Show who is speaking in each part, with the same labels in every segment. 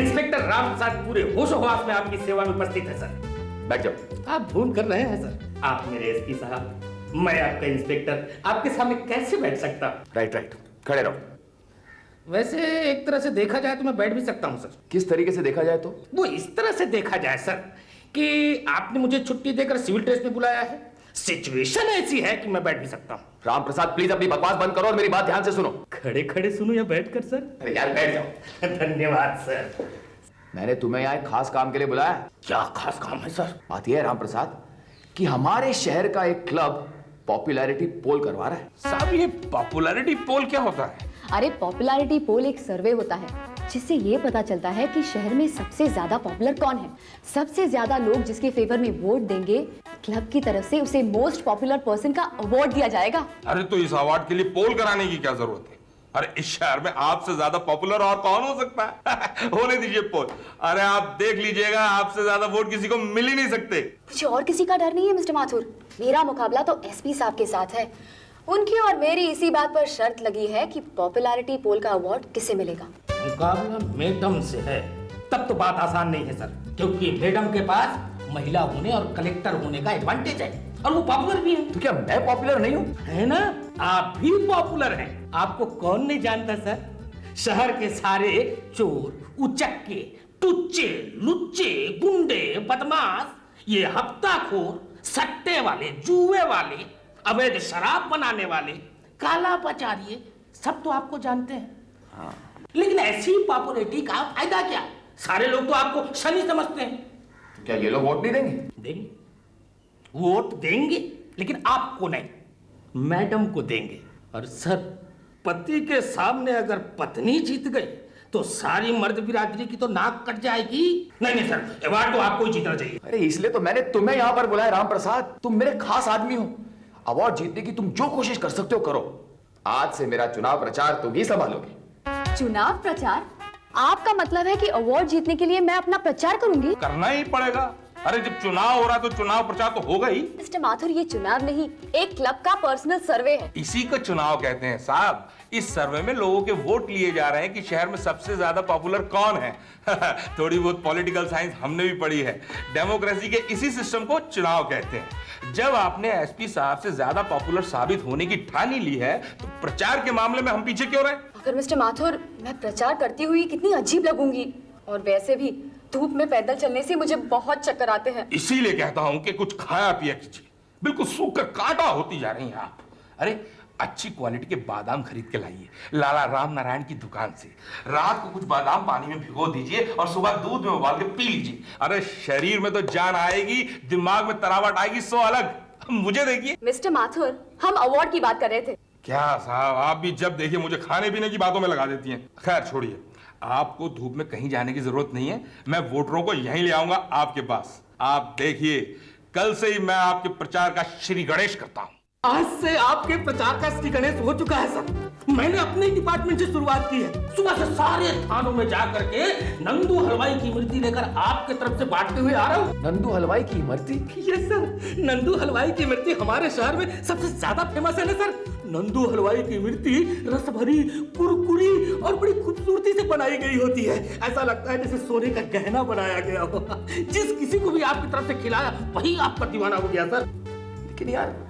Speaker 1: Inspector Ram Prasad पूरे होश हवास में आपकी सेवा में उपस्थित है सर।
Speaker 2: बैठ जाओ।
Speaker 1: आप भूल कर रहे हैं सर, आप मेरे एसपी साहब, मैं आपका इंस्पेक्टर आपके सामने कैसे बैठ सकता?
Speaker 2: राइट, खड़े रहो।
Speaker 1: वैसे एक तरह से देखा जाए तो मैं बैठ भी सकता हूँ सर।
Speaker 2: किस तरीके से देखा जाए तो?
Speaker 1: वो इस तरह से देखा जाए सर कि आपने मुझे छुट्टी देकर सिविल ड्रेस में बुलाया है, सिचुएशन ऐसी है कि मैं बैठ भी सकता हूँ।
Speaker 2: राम प्रसाद प्लीज अपनी बकवास बंद करो और मेरी बात ध्यान से सुनो।
Speaker 1: खड़े खड़े सुनो या बैठ कर सर?
Speaker 2: अरे यार बैठ जाओ।
Speaker 1: धन्यवाद सर।
Speaker 2: मैंने तुम्हें यहाँ एक खास काम के लिए बुलाया।
Speaker 1: क्या खास काम है सर?
Speaker 2: बात यह है राम प्रसाद कि हमारे शहर का एक क्लब पॉपुलैरिटी पोल करवा रहा है।
Speaker 3: साहब ये पॉपुलैरिटी पोल क्या होता है?
Speaker 4: अरे पॉपुलैरिटी पोल एक सर्वे होता है जिससे ये पता चलता है कि शहर में सबसे ज्यादा पॉपुलर कौन है। सबसे ज्यादा लोग जिसके फेवर में वोट देंगे, क्लब की तरफ से उसे मोस्ट पॉपुलर पर्सन का अवार्ड दिया जाएगा।
Speaker 3: अरे तो इस अवार्ड के लिए पोल कराने की क्या जरूरत है? अरे इस शहर में आपसे ज्यादा पॉपुलर और कौन हो सकता है? होने दीजिए पोल। अरे आप देख लीजिएगा, आपसे ज्यादा वोट किसी को मिल ही नहीं सकते।
Speaker 4: मुझे और किसी का डर नहीं है मिस्टर माथुर। मेरा मुकाबला तो एसपी साहब के साथ है। उनकी और मेरी इसी बात पर शर्त लगी है कि पॉपुलैरिटी पोल का अवार्ड किसे मिलेगा।
Speaker 1: मुकाबला मैडम से है तब तो बात आसान नहीं है सर, क्योंकि मैडम के पास महिला होने और कलेक्टर होने का एडवांटेज है और वो पॉपुलर भी है।
Speaker 2: तो क्या मैं पॉपुलर नहीं हूँ?
Speaker 1: है ना, आप भी पॉपुलर हैं। आपको कौन नहीं जानता सर? शहर के सारे चोर, उचक्के, टुच्चे, लुच्चे, गुंडे, बदमाश, ये हफ्ताखोर, सट्टे वाले, जुए वाले, अवैध शराब बनाने वाले, काला बाजारी, सब तो आपको जानते हैं। हाँ। लेकिन ऐसी पॉपुलैरिटी का फायदा क्या? सारे लोग तो आपको शनि समझते हैं।
Speaker 2: तो क्या ये लोग वोट नहीं देंगे?
Speaker 1: देंगे, वोट देंगे, लेकिन आपको नहीं, मैडम को देंगे। और सर, पति के सामने अगर पत्नी जीत गई तो सारी मर्द बिरादरी की तो नाक कट जाएगी। नहीं सर, अवार्ड तो आपको ही जीतना चाहिए।
Speaker 2: अरे इसलिए तो मैंने तुम्हें यहाँ पर बुलाया राम प्रसाद। तुम मेरे खास आदमी हो। अवार्ड जीतने की तुम जो कोशिश कर सकते हो करो। आज से मेरा चुनाव प्रचार तुम ही संभालोगे।
Speaker 4: चुनाव प्रचार? आपका मतलब है कि अवार्ड जीतने के लिए मैं अपना प्रचार करूंगी?
Speaker 3: करना ही पड़ेगा। अरे जब चुनाव हो रहा है तो चुनाव प्रचार तो होगा ही।
Speaker 4: मिस्टर माथुर, ये चुनाव नहीं, एक क्लब का पर्सनल सर्वे है।
Speaker 3: इसी को चुनाव कहते हैं साहब। इस सर्वे में लोगों के वोट लिए जा रहे हैं कि शहर में सबसे ज्यादा पॉपुलर कौन है। थोड़ी बहुत पॉलिटिकल साइंस हमने भी पढ़ी है। डेमोक्रेसी के इसी सिस्टम को चुनाव कहते हैं। जब आपने एसपी साहब से ज्यादा पॉपुलर साबित होने की ठानी ली है तो प्रचार के मामले में हम पीछे क्यों रहे?
Speaker 4: अगर मिस्टर माथुर, मैं प्रचार करती हुई कितनी अजीब लगूंगी, और वैसे भी धूप में पैदल चलने से मुझे बहुत चक्कर आते हैं।
Speaker 3: इसीलिए कहता हूं कि कुछ खाया पिया कीजिए। बिल्कुल सूख कर कांटा होती जा रही हैं आप। अरे अच्छी क्वालिटी के बादाम खरीद के लाइए लाला राम नारायण की दुकान से। रात को कुछ बादाम पानी में भिगो दीजिए और सुबह दूध में उबाल के पी लीजिए। अरे शरीर में तो जान आएगी, दिमाग में तरावट आएगी, सो अलग। मुझे देखिए।
Speaker 4: मिस्टर माथुर, हम अवार्ड की बात कर रहे थे।
Speaker 3: क्या साहब, आप भी जब देखिए मुझे खाने पीने की बातों में लगा देती हैं। खैर छोड़िए, आपको धूप में कहीं जाने की जरूरत नहीं है। मैं वोटरों को यहीं ले आऊंगा आपके पास। आप देखिए, कल से ही मैं आपके प्रचार का श्री गणेश करता हूं।
Speaker 1: आज से आपके प्रचार का श्री गणेश हो चुका है सर। मैंने अपने डिपार्टमेंट से शुरुआत की है। सुबह से सारे थानों में जा करके नंदू हलवाई की इमरती लेकर आपके तरफ से बांटते हुए आ रहा हूँ।
Speaker 2: नंदू हलवाई की इमरती?
Speaker 1: यस सर, नंदू हलवाई की इमरती हमारे शहर में सबसे ज्यादा फेमस है ना सर। नंदू हलवाई की इमरती रस भरी, कुरकुरी और बड़ी खूबसूरती से बनाई गई होती है। ऐसा लगता है जैसे सोने का गहना बनाया गया हो। जिस किसी को भी आपकी तरफ से खिलाया वही आपका दीवाना हो गया सर।
Speaker 2: लेकिन यार,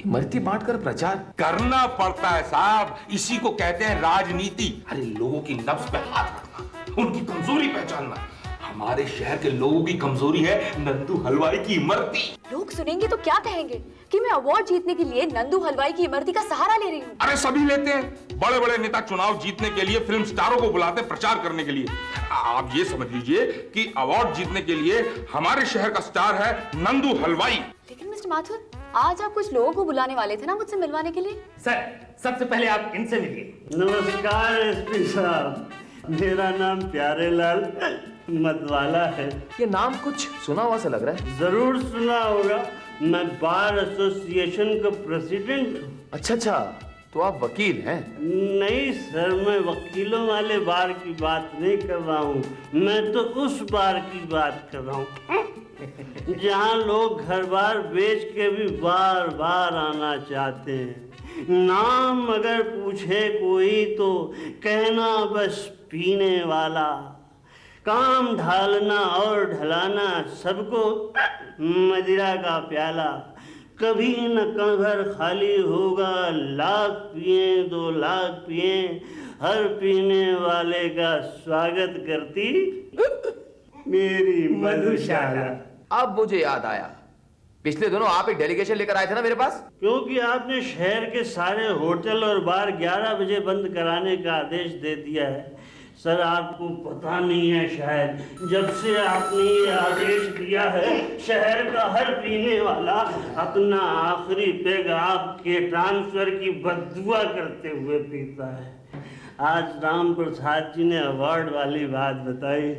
Speaker 2: इमरती बांटकर प्रचार
Speaker 3: करना पड़ता है साहब। इसी को कहते हैं राजनीति। अरे लोगों की नब्ज पे हाथ रखना, उनकी कमजोरी पहचानना। हमारे शहर के लोगों की कमजोरी है नंदू हलवाई की इमरती।
Speaker 4: लोग सुनेंगे तो क्या कहेंगे कि मैं अवार्ड जीतने के लिए नंदू हलवाई की इमरती का सहारा ले रही हूँ।
Speaker 3: अरे सभी लेते हैं। बड़े बड़े नेता चुनाव जीतने के लिए फिल्म स्टारों को बुलाते हैं प्रचार करने के लिए। आप ये समझ लीजिए कि अवार्ड जीतने के लिए हमारे शहर का स्टार है नंदू हलवाई।
Speaker 4: लेकिन मिस्टर माथुर, आज आप कुछ लोगों को बुलाने वाले थे ना मुझसे मिलवाने के लिए?
Speaker 1: सर, सबसे पहले आप इनसे मिलिए।
Speaker 5: नमस्कार एसपी साहब, मेरा नाम प्यारेलाल मतवाला है।
Speaker 2: ये नाम कुछ सुना हुआ सा लग रहा है।
Speaker 5: जरूर सुना होगा, मैं बार एसोसिएशन का प्रेसिडेंट हूँ।
Speaker 2: अच्छा, तो आप वकील हैं?
Speaker 5: नहीं सर, मैं वकीलों वाले बार की बात नहीं कर रहा हूँ। मैं तो उस बार की बात कर रहा हूँ जहाँ लोग घर बार बेच के भी बार बार आना चाहते हैं। नाम अगर पूछे कोई तो कहना बस पीने वाला। काम ढालना और ढलाना सबको मदिरा का प्याला, कभी न कभर खाली होगा, लाख पिए 2 लाख पिए, हर पीने वाले का स्वागत करती मेरी मधुशाला।
Speaker 2: अब मुझे याद आया, पिछले दिनों आप एक डेलीगेशन लेकर आए थे ना मेरे पास।
Speaker 5: क्योंकि आपने शहर के सारे होटल और बार 11 बजे बंद कराने का आदेश दे दिया है। सर आपको पता नहीं है शायद, जब से आपने ये आदेश दिया है शहर का हर पीने वाला अपना आखिरी पेग आपके ट्रांसफर की बद्दुआ करते हुए पीता है। आज राम प्रसाद जी ने अवार्ड वाली बात बताई।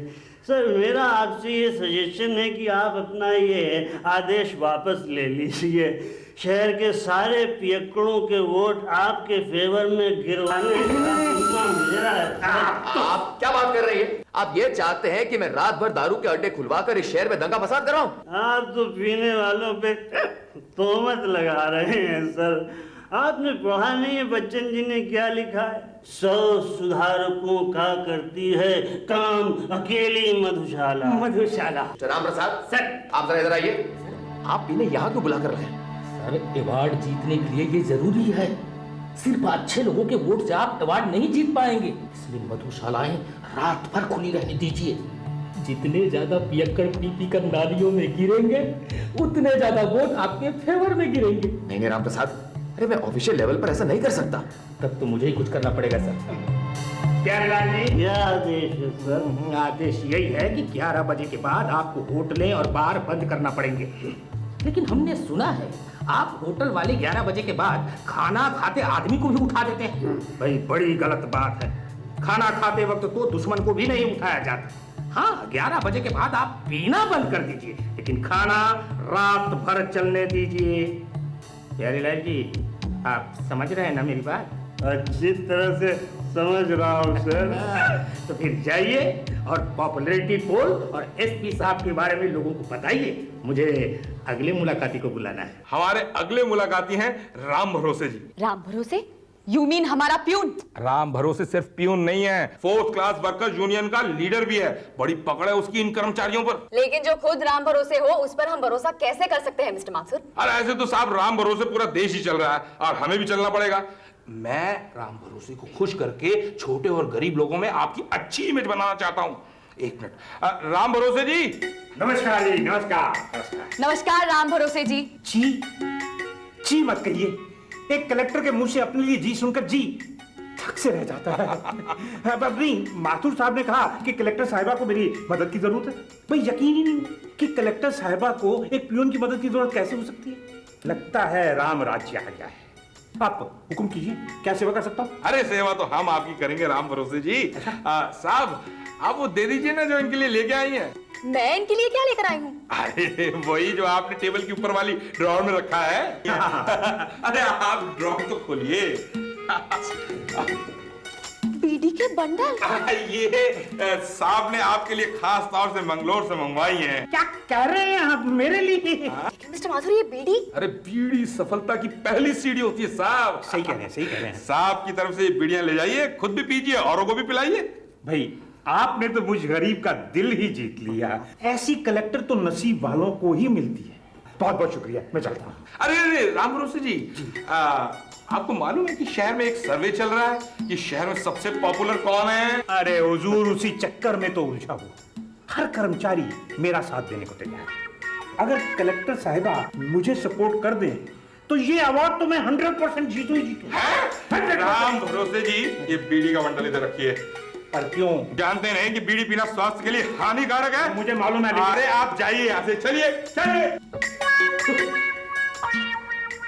Speaker 5: सर मेरा आपसे ये सजेशन है कि आप अपना ये आदेश वापस ले लीजिए। शहर के सारे पियक्कड़ों के वोट आपके फेवर में गिरवाने का जिम्मा मेरा है।
Speaker 2: आप क्या बात कर रही हैं? आप ये चाहते हैं कि मैं रात भर दारू के अड्डे खुलवाकर इस शहर में दंगा फसाद कराऊं?
Speaker 5: आप तो पीने वालों पे तोहमत लगा रहे हैं सर। आपने पढ़ा नहीं है बच्चन जी ने क्या लिखा है? 100 सुधारकों का करती है काम अकेली मधुशाला।
Speaker 1: मधुशाला।
Speaker 2: राम प्रसाद
Speaker 1: सर।
Speaker 2: आप जरा इधर आइए। आप इन्हें यहाँ क्यों बुला कर रहे हैं?
Speaker 1: सर अवार्ड जीतने के लिए ये जरूरी है। सिर्फ अच्छे लोगों के वोट से आप अवार्ड नहीं जीत पाएंगे, इसलिए मधुशालाएं रात भर खुली रहने दीजिए। जितने ज्यादा पियक्कड़ पी पी कर नालियों में गिरेंगे उतने ज्यादा वोट आपके फेवर में गिरेंगे।
Speaker 2: नहीं राम प्रसाद, अरे मैं ऑफिशियल लेवल पर ऐसा नहीं कर सकता।
Speaker 1: तब तो मुझे ही कुछ करना पड़ेगा सर। प्यारेलाल जी,
Speaker 5: क्या आदेश है सर?
Speaker 1: आदेश यही है कि 11 बजे के बाद आपको होटलें और बार बंद करना पड़ेंगे। लेकिन हमने सुना है आप होटल वाले 11 बजे के बाद खाना खाते आदमी को भी उठा देते हैं। भाई बड़ी गलत बात है। खाना खाते वक्त तो दुश्मन को भी नहीं उठाया जाता। हाँ 11 बजे के बाद आप पीना बंद कर दीजिए, लेकिन खाना रात भर चलने दीजिए। प्यारेलाल जी, आप समझ रहे हैं ना मेरी बात?
Speaker 5: अच्छी तरह से समझ रहा हूँ सर।
Speaker 1: तो फिर जाइए और पॉपुलैरिटी पोल और एसपी साहब के बारे में लोगों को बताइए। मुझे अगले मुलाकाती को बुलाना है।
Speaker 3: हमारे अगले मुलाकाती हैं राम भरोसे जी।
Speaker 4: राम भरोसे? यू मीन हमारा प्यून?
Speaker 3: राम भरोसे सिर्फ प्यून नहीं है, 4th क्लास वर्कर्स यूनियन का लीडर भी है। बड़ी पकड़ है उसकी इन कर्मचारियों पर।
Speaker 4: लेकिन जो खुद राम भरोसे हो उस पर हम भरोसा कैसे कर सकते हैं मिस्टर माथुर?
Speaker 3: अरे ऐसे तो साहब राम भरोसे पूरा देश ही चल रहा है और हमें भी चलना पड़ेगा। मैं राम भरोसे को खुश करके छोटे और गरीब लोगों में आपकी अच्छी इमेज बनाना चाहता हूँ। एक मिनट। राम भरोसे जी।
Speaker 1: नमस्कार जी, नमस्कार।
Speaker 4: नमस्कार राम भरोसे जी।
Speaker 1: जी मत कहिए। एक कलेक्टर के मुंह से अपने लिए जी सुनकर जी थक से रह जाता है। अब नहीं, माथुर साहब ने कहा कि कलेक्टर साहिबा को मेरी मदद की जरूरत है। भाई यकीन ही नहीं कि कलेक्टर साहिबा को एक पियून की मदद की जरूरत कैसे हो सकती है। लगता है राम राज्य आ गया है। आप हुक्म कीजिए, क्या सेवा कर सकता हूँ?
Speaker 3: अरे सेवा तो हम आपकी करेंगे राम भरोसे जी। साहब आप वो दे दीजिए ना जो इनके लिए लेके आई हैं।
Speaker 4: मैं इनके लिए क्या लेकर आई हूँ?
Speaker 3: अरे वही जो आपने टेबल के ऊपर वाली ड्रॉर में रखा है। अरे आप ड्रॉर तो खोलिए।
Speaker 4: बीडी के बंडल?
Speaker 3: ये साहब ने आपके लिए खास तौर से मंगलोर से मंगवाई हैं।
Speaker 1: क्या कह रहे हैं आप मेरे लिए?
Speaker 4: मिस्टर माथुर ये बीडी?
Speaker 3: अरे बीड़ी सफलता की पहली सीढ़ी होती है साहब।
Speaker 1: सही कह रहे हैं, सही कह रहे हैं।
Speaker 3: साहब की तरफ से बीड़ियां ले जाइए, खुद भी पीजिए औरों को भी पिलाइए।
Speaker 1: भाई आपने तो मुझ गरीब का दिल ही जीत लिया। ऐसी कलेक्टर तो नसीब वालों को ही मिलती है। बहुत बहुत शुक्रिया, मैं चलता हूँ।
Speaker 3: अरे राम भरोसे जी, आपको मालूम है कि शहर में एक सर्वे चल रहा है कि शहर में सबसे पॉपुलर कौन है?
Speaker 1: अरे हुजूर उसी चक्कर में तो उलझा हूँ। हर कर्मचारी मेरा साथ देने को तैयार है। अगर कलेक्टर साहिबा मुझे सपोर्ट कर दें तो ये अवार्ड तो मैं 100% जीतू ही जीतू।
Speaker 3: राम भरोसे जी, ये बीड़ी का बंडल इधर रखिए।
Speaker 1: पर क्यों?
Speaker 3: जानते नहीं कि बीड़ी पीना स्वास्थ्य के लिए हानिकारक है?
Speaker 1: मुझे मालूम है।
Speaker 3: अरे आप जाइए यहाँ से, चलिए चलिए।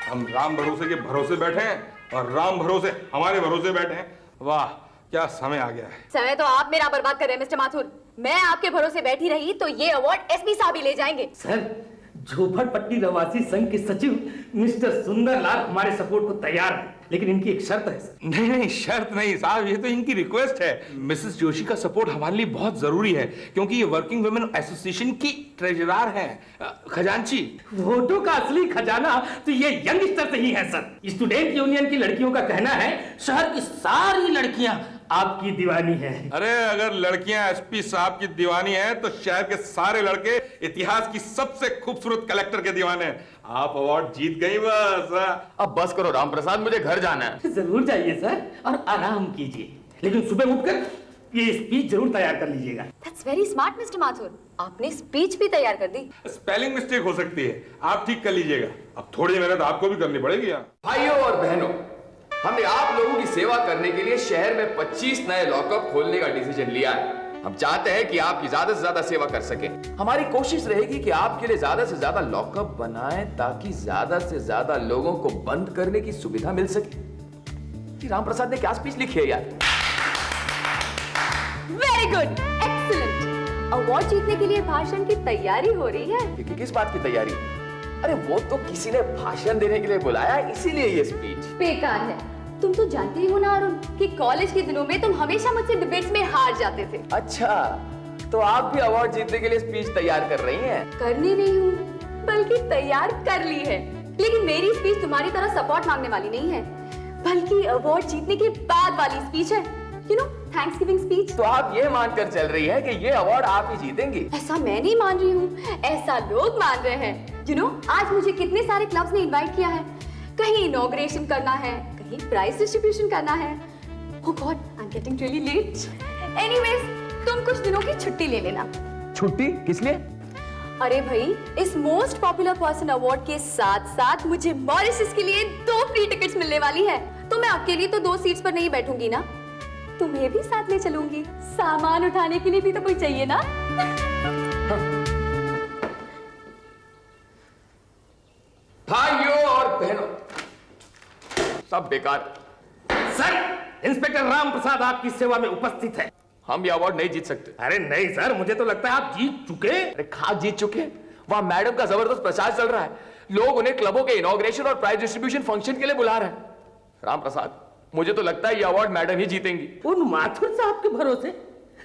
Speaker 3: हम राम भरोसे के भरोसे बैठे हैं और राम भरोसे हमारे भरोसे बैठे हैं। वाह क्या समय आ गया है।
Speaker 4: समय तो आप मेरा बर्बाद कर रहे हैं मिस्टर माथुर। मैं आपके भरोसे बैठी रही तो ये अवार्ड एसपी साहब ही ले जाएंगे।
Speaker 1: सर झोपड़पट्टी रवासी संघ के सचिव मिस्टर सुंदरलाल हमारे सपोर्ट को तैयार है, लेकिन इनकी एक शर्त है सर।
Speaker 3: नहीं शर्त नहीं साहब, ये तो इनकी रिक्वेस्ट है। मिसेस जोशी का सपोर्ट हमारे लिए बहुत जरूरी है क्योंकि ये वर्किंग वुमेन एसोसिएशन की ट्रेजरर हैं, खजांची।
Speaker 1: वोटों का असली खजाना तो ये यंगस्टर से ही है सर। स्टूडेंट यूनियन की लड़कियों का कहना है शहर की सारी लड़कियां आपकी दीवानी है।
Speaker 3: अरे अगर लड़कियां एसपी साहब की दीवानी हैं तो शहर के सारे लड़के इतिहास की सबसे खूबसूरत कलेक्टर के दीवाने हैं। आप अवार्ड जीत गई बस।
Speaker 2: अब बस करो राम प्रसाद, मुझे घर जाना है।
Speaker 1: जरूर जाइए सर और आराम कीजिए, लेकिन सुबह उठकर ये स्पीच जरूर तैयार कर लीजिएगा।
Speaker 4: That's very smart, Mr. Mathur. आपने स्पीच भी तैयार कर दी।
Speaker 3: स्पेलिंग मिस्टेक हो सकती है, आप ठीक कर लीजिएगा। अब थोड़ी मेहनत आपको भी करनी पड़ेगी यार।
Speaker 2: भाइयों और बहनों, हमने आप लोगों की सेवा करने के लिए शहर में 25 नए लॉकअप खोलने का डिसीजन लिया है। हम चाहते हैं कि आपकी ज्यादा से ज्यादा सेवा कर सके। हमारी कोशिश रहेगी कि आपके लिए ज्यादा से ज्यादा लॉकअप बनाएं ताकि ज्यादा से ज्यादा लोगों को बंद करने की सुविधा मिल सके। राम प्रसाद ने क्या स्पीच लिखी है यार?
Speaker 4: Very good, excellent. अवार्ड जीतने के लिए भाषण की तैयारी हो रही है।
Speaker 2: किस बात की तैयारी? अरे वो तो किसी ने भाषण देने के लिए बुलाया, इसीलिए ये स्पीच।
Speaker 4: बेकार है। तुम तो जानते ही हो ना अरुण कि कॉलेज के दिनों में तुम हमेशा मुझसे डिबेट्स में हार जाते थे।
Speaker 2: अच्छा, तो आप भी अवार्ड जीतने के लिए स्पीच तैयार कर रही हैं?
Speaker 4: करनी नहीं हूँ, बल्कि तैयार कर ली है। लेकिन मेरी स्पीच तुम्हारी तरह सपोर्ट मांगने वाली नहीं है, बल्कि अवार्ड जीतने के बाद वाली स्पीच है। You know, Thanksgiving speech.
Speaker 2: तो आप ये मानकर चल रही हैं कि ये अवार्ड आप ही जीतेंगी?
Speaker 4: ऐसा मैं नहीं मान रही हूँ, ऐसा लोग मान रहे हैं। यू नो, आज मुझे कितने सारे क्लब्स ने इनवाइट किया है। कहीं इनॉग्रेशन करना है, कहीं प्राइज डिस्ट्रीब्यूशन करना है। Oh God, I am getting really late. Anyways, तुम कुछ दिनों की छुट्टी ले लेना।
Speaker 2: छुट्टी किस लिए?
Speaker 4: अरे भाई, इस मोस्ट पॉपुलर पर्सन अवार्ड के साथ साथ मुझे मॉरिशस के लिए 2 फ्री टिकट्स मिलने वाली है। तो मैं अकेली तो 2 सीट्स पर नहीं बैठूंगी ना, तुम्हें भी साथ ले चलूंगी। सामान उठाने के लिए भी तो कोई चाहिए ना।
Speaker 2: भाइयों और बहनों, सब बेकार।
Speaker 1: सर, इंस्पेक्टर राम प्रसाद आपकी सेवा में उपस्थित है।
Speaker 2: हम ये अवार्ड नहीं जीत सकते।
Speaker 1: अरे नहीं सर, मुझे तो लगता है आप जीत चुके।
Speaker 2: अरे खाक जीत चुके? वहां मैडम का जबरदस्त प्रचार चल रहा है। लोग उन्हें क्लबों के इनॉग्रेशन और प्राइज डिस्ट्रीब्यूशन फंक्शन के लिए बुला रहे हैं। राम प्रसाद, मुझे तो लगता है ये अवार्ड मैडम ही जीतेंगी।
Speaker 1: उन माथुर साहब के भरोसे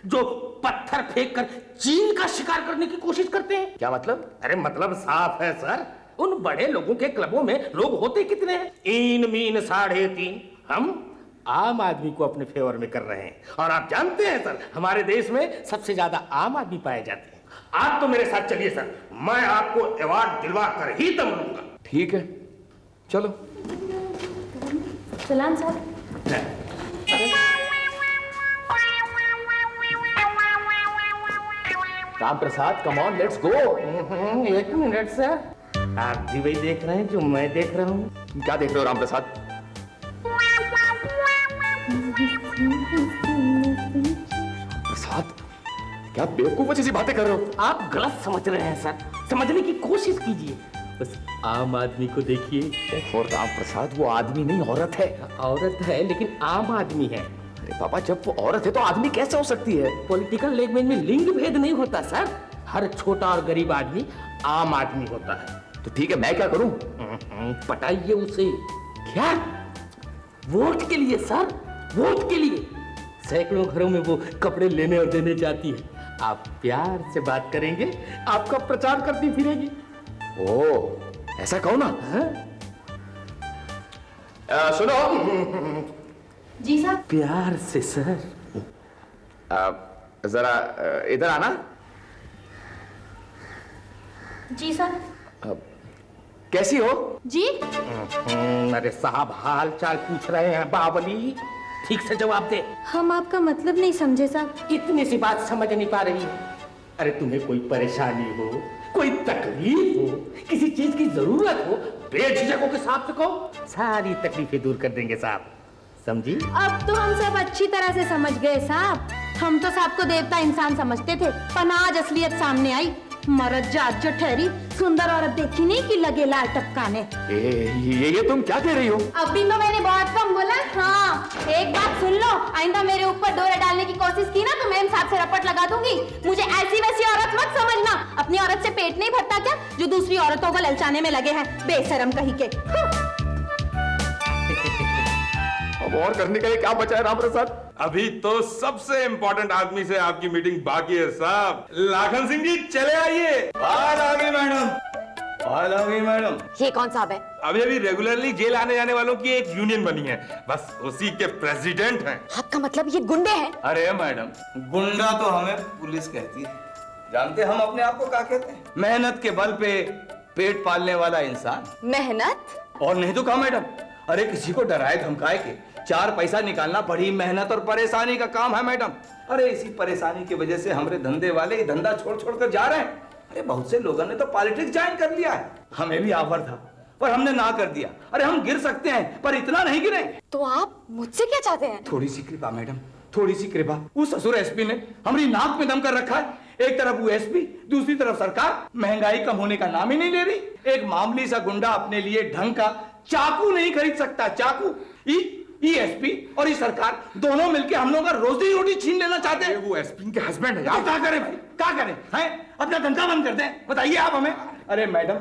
Speaker 1: जो पत्थर फेंक कर चील का शिकार करने की कोशिश करते हैं।
Speaker 2: क्या मतलब?
Speaker 1: अरे मतलब साफ है सर, उन बड़े लोगों के क्लबों में लोग होते कितने हैं? 3 मीन 3.5। हम आम आदमी को अपने फेवर में कर रहे हैं। और आप जानते हैं सर, हमारे देश में सबसे ज्यादा आम आदमी पाए जाते हैं। आप तो मेरे साथ चलिए सर, मैं आपको अवार्ड दिलवा कर ही दम लूंगा।
Speaker 2: ठीक है, चलो।
Speaker 4: सलाम साहब।
Speaker 2: Ram Prasad, come on, let's go.
Speaker 1: 1 minute sir, आप भी वही देख रहे हैं जो मैं देख रहा हूँ?
Speaker 2: क्या देख रहे हो राम प्रसाद? प्रसाद, क्या बेवकूफों जैसी बातें कर रहे हो?
Speaker 1: आप गलत समझ रहे हैं सर, समझने की कोशिश कीजिए। बस आम आदमी को देखिए।
Speaker 2: और राम प्रसाद, वो आदमी नहीं औरत है।
Speaker 1: औरत है लेकिन आम आदमी है।
Speaker 2: अरे पापा, जब वो औरत है तो आदमी कैसे हो सकती है?
Speaker 1: पॉलिटिकल लैंग्वेज में लिंग भेद नहीं होता सर, हर छोटा और गरीब आदमी आम आदमी होता है।
Speaker 2: तो ठीक है, मैं क्या करूं?
Speaker 1: पटाइए उसे। क्या? वोट के लिए सर, वोट के लिए। सैकड़ों घरों में वो कपड़े लेने और देने जाती है। आप प्यार से बात करेंगे, आपका प्रचार करती फिरेगी।
Speaker 2: ओह, ऐसा कहो ना। सुनो।
Speaker 4: जी साहब।
Speaker 1: प्यार से सर।
Speaker 2: जरा इधर आना।
Speaker 4: जी सर।
Speaker 2: कैसी हो?
Speaker 4: जी।
Speaker 1: अरे साहब, हाल चाल पूछ रहे हैं बावली, ठीक से जवाब दे।
Speaker 4: हम आपका मतलब नहीं समझे साहब।
Speaker 1: इतनी सी बात समझ नहीं पा रही। अरे तुम्हें कोई परेशानी हो, कोई तकलीफ हो, किसी चीज की जरूरत हो, बेझिझक होकर साहब से कहो, सारी तकलीफें दूर कर देंगे साहब। समझी?
Speaker 6: अब तो हम सब अच्छी तरह से समझ गए साहब। हम तो साहब को देवता इंसान समझते थे, पर आज असलियत सामने आई। मर्द जात जो ठहरी, सुंदर औरत देखी नहीं कि लगे लाल टपकाने।
Speaker 2: ये तुम क्या कह रही हो?
Speaker 6: अभी तो मैंने बहुत कम बोला। हाँ, एक बात सुन लो, आइंदा मेरे ऊपर डोरा डालने की कोशिश की ना तो मैं इन साहब से रपट लगा दूंगी। मुझे ऐसी वैसी औरत मत समझना। अपनी औरत से पेट नहीं भरता क्या, जो दूसरी औरतों को ललचाने में लगे हैं, बेशरम कहीं के।
Speaker 2: अब और करने के लिए क्या बचा है राम प्रसाद?
Speaker 3: अभी तो सबसे इंपॉर्टेंट आदमी से आपकी मीटिंग बाकी है साहब। लाखन सिंह जी चले आइए।
Speaker 2: मैडम।
Speaker 7: फाइल आ गई मैडम।
Speaker 4: ये कौन साहब है?
Speaker 3: अभी अभी रेगुलरली जेल आने जाने वालों की एक यूनियन बनी है, बस उसी के प्रेसिडेंट हैं।
Speaker 4: आपका मतलब ये गुंडे हैं?
Speaker 7: अरे मैडम, गुंडा तो हमें पुलिस कहती है। जानते हम अपने आप को क्या कहते हैं? मेहनत के बल पे पेट पालने वाला इंसान।
Speaker 4: मेहनत?
Speaker 7: और नहीं तो कहा मैडम, अरे किसी को डराए धमकाए के 4 पैसा निकालना बड़ी मेहनत और परेशानी का काम है मैडम। अरे इसी परेशानी की वजह से हमारे धंधे वाले ये धंधा छोड़ छोड़ कर जा रहे हैं। अरे बहुत से लोगों ने तो पॉलिटिक्स ज्वाइन कर लिया है। हमें भी ऑफर था पर हमने ना कर दिया। अरे हम गिर सकते हैं पर इतना नहीं गिरे।
Speaker 4: तो आप मुझसे क्या चाहते हैं?
Speaker 7: थोड़ी सी कृपा मैडम, थोड़ी सी कृपा। उस ससुर एसपी ने हमारी नाक में दम कर रखा है। एक तरफ वो एसपी, दूसरी तरफ सरकार। महंगाई कम होने का नाम ही नहीं ले रही। एक मामूली सा गुंडा अपने लिए ढंग का चाकू नहीं खरीद सकता। चाकू ई एसपी और ये सरकार दोनों मिलके हम लोगों का रोजी रोटी छीन लेना चाहते हैं।
Speaker 3: वो एसपी के हस्बैंड है।
Speaker 7: आप क्या करें भाई, क्या करें? हैं अपना धंधा बंद कर दें, बताइए आप हमें। अरे मैडम,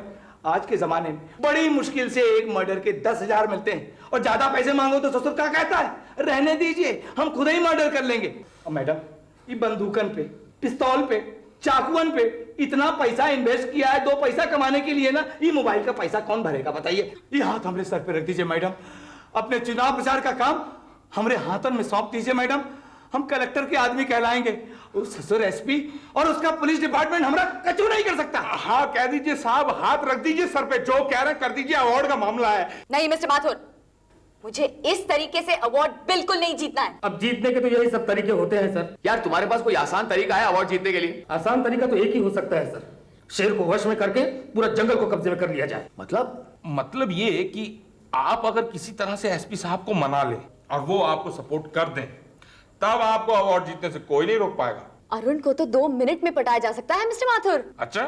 Speaker 7: आज के जमाने में बड़ी मुश्किल से एक मर्डर के 10,000 मिलते हैं और ज्यादा पैसे मांगो तो ससुर क्या कहता है, रहने दीजिए हम खुद ही मर्डर कर लेंगे। और मैडम, ये बंदूकन पे, पिस्तौल पे, चाकुअन पे इतना पैसा इन्वेस्ट किया है 2 पैसा कमाने के लिए ना, ये मोबाइल का पैसा कौन भरेगा बताइए? ये हाथ हमारे सर पे रख दीजिए मैडम। अपने चुनाव प्रचार का काम हमारे हाथों में सौंप दीजिए मैडम। हम कलेक्टर के आदमी कहलाएंगे। उस ससुर एसपी और उसका पुलिस डिपार्टमेंट हमारा कचू नहीं कर सकता।
Speaker 3: हाँ कह दीजिए साहब, हाथ रख दीजिए सर पे, जो कह रहे हैं कर दीजिए। अवार्ड का मामला है।
Speaker 4: नहीं मिस्टर माथुर, मुझे इस तरीके से अवार्ड बिल्कुल नहीं जीतना है।
Speaker 1: अब जीतने के तो यही सब तरीके होते हैं सर।
Speaker 2: यार तुम्हारे पास कोई आसान तरीका है अवार्ड जीतने के लिए?
Speaker 1: आसान तरीका तो एक ही हो सकता है सर, शेर को वश में करके पूरा जंगल को कब्जे में कर लिया जाए।
Speaker 3: मतलब ये कि आप अगर किसी तरह से एसपी साहब को मना लें और वो आपको सपोर्ट कर दें, तब आपको अवार्ड जीतने से कोई नहीं रोक पाएगा।
Speaker 4: अरुण को तो 2 मिनट में पटाया जा सकता है मिस्टर माथुर।
Speaker 3: अच्छा,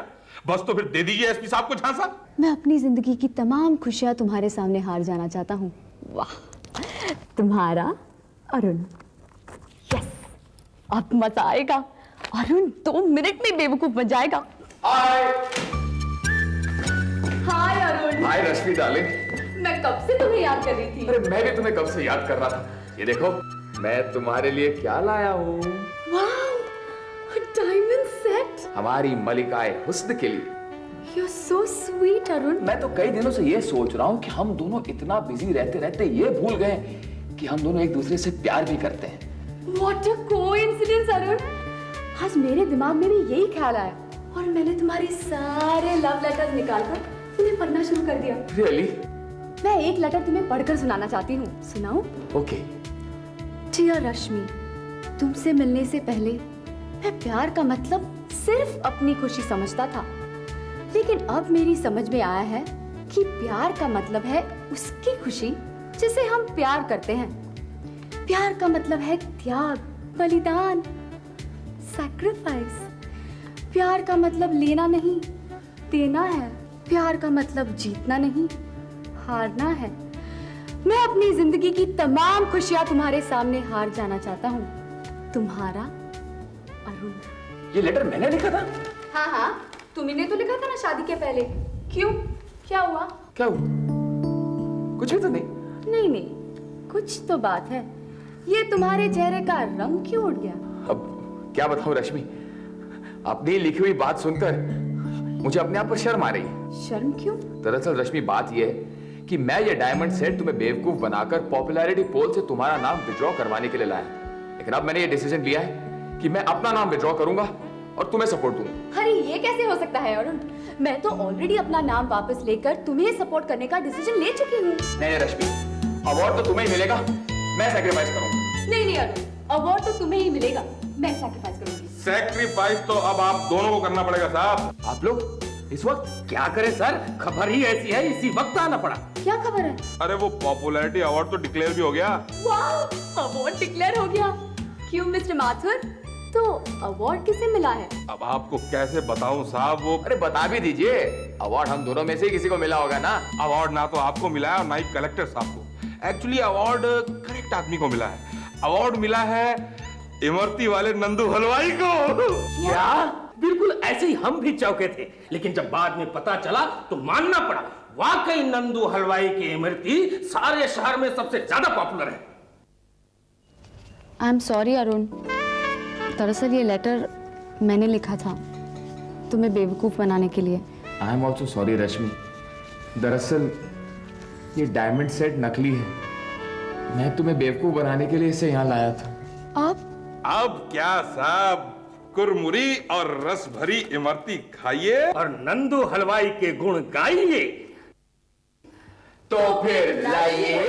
Speaker 3: बस तो फिर दे दीजिए एसपी साहब को झांसा।
Speaker 4: मैं अपनी जिंदगी की तमाम खुशियां तुम्हारे सामने हार जाना चाहता हूँ। वाह, तुम्हारा अरुण। यस, अब मजा आएगा। अरुण 2 मिनट में बेवकूफ बन जाएगा। हाय अरुण।
Speaker 2: हाय रश्मि डार्लिंग।
Speaker 4: मैं कब से तुम्हें याद कर रही थी।
Speaker 2: अरे मैं भी तुम्हें कब से याद कर रहा था। ये देखो मैं तुम्हारे लिए क्या लाया हूँ।
Speaker 4: Wow, a diamond set।
Speaker 2: हमारी मलिकाए हुस्न के लिए।
Speaker 4: You're so sweet Arun.
Speaker 2: मैं तो कई दिनों से ये सोच रहा हूँ कि हम दोनों इतना बिजी रहते रहते ये भूल गए कि हम दोनों एक दूसरे से प्यार भी करते हैं।
Speaker 4: What a coincidence Arun. आज मेरे दिमाग में भी यही ख्याल आया और मैंने तुम्हारे सारे लव लेटर्स निकालकर उन्हें पढ़ना शुरू कर दिया।
Speaker 2: Really?
Speaker 4: मैं एक लेटर तुम्हें पढ़कर सुनाना चाहती हूँ, सुनाऊं?
Speaker 2: Okay.
Speaker 4: डियर रश्मि, तुमसे मिलने से पहले मैं प्यार का मतलब सिर्फ अपनी खुशी समझता था, लेकिन अब मेरी समझ में आया है कि प्यार का मतलब है उसकी खुशी जिसे हम प्यार करते हैं। प्यार का मतलब है त्याग, बलिदान, सैक्रिफाइस। प्यार का मतलब लेना नहीं, देना है। प्यार का मतलब जीतना नहीं, हारना है। मैं अपनी जिंदगी की तमाम खुशियां तुम्हारे सामने हार जाना चाहता हूँ। तुम्हारा अरुण।
Speaker 2: ये लेटर मैंने लिखा था?
Speaker 4: हाँ हाँ, तुमने तो लिखा था ना शादी के पहले। क्यों, क्या हुआ?
Speaker 2: क्या हुआ? कुछ भी तो नहीं।
Speaker 4: नहीं नहीं, कुछ तो बात है। ये तुम्हारे चेहरे का रंग क्यों उड़ गया?
Speaker 2: अब क्या बताऊं रश्मि, अपनी लिखी हुई बात सुनकर मुझे अपने आप पर शर्म आ रही है।
Speaker 4: शर्म क्यों?
Speaker 2: दरअसल रश्मि बात यह है कि मैं ये डायमंड सेट तुम्हें बेवकूफ बनाकर पॉपुलैरिटी पोल से तुम्हारा नाम विड्रॉ करवाने के लिए लाया, लेकिन अब मैंने ये डिसीजन लिया है कि मैं अपना नाम विड्रॉ करूंगा और तुम्हें सपोर्ट दूंगा।
Speaker 4: अरे ये कैसे हो सकता है अरुण? मैं तो ऑलरेडी अपना नाम वापस लेकर तुम्हें सपोर्ट करने का डिसीजन ले चुकी हूँ।
Speaker 2: नहीं रश्मि, अवार्ड तो तुम्हें ही मिलेगा, मैं सैक्रिफाइस करूंगा।
Speaker 4: नहीं नहीं अरुण, अवार्ड तो तुम्हें ही मिलेगा, मैं सैक्रिफाइस करूंगी।
Speaker 3: सैक्रिफाइस तो अब आप दोनों को करना पड़ेगा साहब।
Speaker 2: आप लोग इस वक्त
Speaker 1: क्या करें सर, खबर ही ऐसी है, इसी वक्त आना पड़ा।
Speaker 4: क्या खबर है?
Speaker 3: अरे वो पॉपुलैरिटी अवार्ड तो डिक्लेयर भी हो गया।
Speaker 4: वाह, अवार्ड डिक्लेयर हो गया। क्यों मिस्टर माथुर, तो अवार्ड किसे मिला है?
Speaker 3: अब आपको कैसे बताऊं साहब, वो
Speaker 2: अरे बता भी दीजिए, अवार्ड हम दोनों में से ही किसी को मिला होगा ना।
Speaker 3: अवार्ड ना तो आपको मिला है और ना ही कलेक्टर साहब को। एक्चुअली अवार्ड करेक्ट आदमी को मिला है। अवार्ड मिला है इमरती वाले नंदू हलवाई को।
Speaker 1: क्या? बिल्कुल ऐसे ही हम भी चौंके थे, लेकिन जब बाद में पता चला तो मानना पड़ा, वाकई नंदू हलवाई की इमरती सारे शहर में सबसे ज्यादा पॉपुलर है।
Speaker 4: आई एम सॉरी अरुण, दरअसल ये लेटर मैंने लिखा था तुम्हें बेवकूफ़ बनाने के लिए।
Speaker 2: आई एम ऑल्सो सॉरी रश्मि। दरअसल ये डायमंड सेट नकली है। मैं तुम्हें बेवकूफ बनाने के लिए इसे यहाँ लाया था।
Speaker 4: आप
Speaker 3: अब क्या साहब, कुरमुरी और रस भरी इमरती खाइए
Speaker 1: और नंदू हलवाई के गुण गाइए।
Speaker 2: तो फिर लाइए